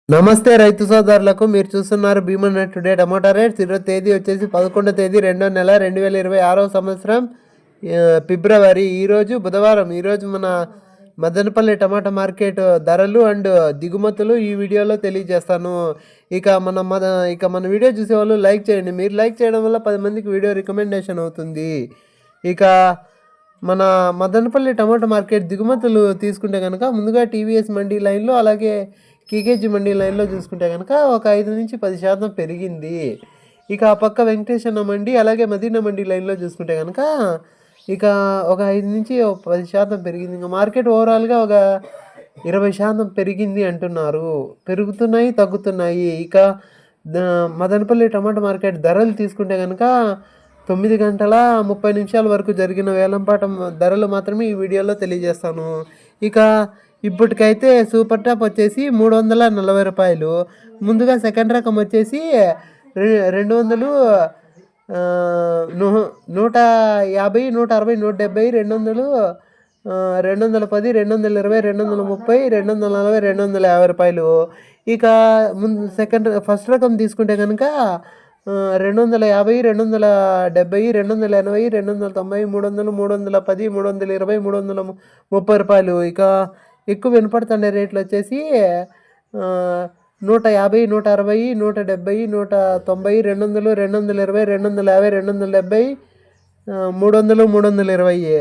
నమస్తే రైతు సోదరులకు. మీరు చూస్తున్నారు భీమన్ టుడే టమాటా రేట్స్. ఈరోజు తేదీ వచ్చేసి 11వ తేదీ 2వ నెల 2026వ సంవత్సరం ఫిబ్రవరి. ఈరోజు బుధవారం. ఈరోజు మన మదనపల్లి టమాటా మార్కెట్ ధరలు అండ్ దిగుమతులు ఈ వీడియోలో తెలియజేస్తాను. మన వీడియో చూసేవాళ్ళు లైక్ చేయండి. మీరు లైక్ చేయడం వల్ల 10 మందికి వీడియో రికమెండేషన్ అవుతుంది. ఇక మన మదనపల్లి టమాటా మార్కెట్ దిగుమతులు తీసుకుంటే కనుక ముందుగా టీవీఎస్ మండీ లైన్లో, అలాగే కేకేజీ మండీ లైన్లో చూసుకుంటే కనుక ఒక 5-10% పెరిగింది. ఇక ఆ పక్క వెంకటేశ్వర మండీ, అలాగే మదీనా మండీ లైన్లో చూసుకుంటే కనుక ఇక ఒక 5-10% పెరిగింది. ఇంకా మార్కెట్ ఓవరాల్గా ఒక 20% పెరిగింది అంటున్నారు. పెరుగుతున్నాయి, తగ్గుతున్నాయి. ఇక మదనపల్లి టమాటా మార్కెట్ ధరలు తీసుకుంటే కనుక 9 గంటల 30 నిమిషాల వరకు జరిగిన వేలంపాట ధరలు మాత్రమే ఈ వీడియోలో తెలియజేస్తాను. ఇక ఇప్పటికైతే సూపర్ టాప్ వచ్చేసి 340 రూపాయలు. ముందుగా సెకండ్ రకం వచ్చేసి 200, 150, 160, 170, 200, 210, 220, 230, 240, 250 రూపాయలు. ఇక ఫస్ట్ రకం తీసుకుంటే కనుక 250, 270, 280, 290, 300, 310, 320, 330 రూపాయలు. ఇక ఎక్కువ వినపడుతుండే రేట్లు వచ్చేసి 150, 160, 170, 190, 200, 220, 250, 270, 300, 320.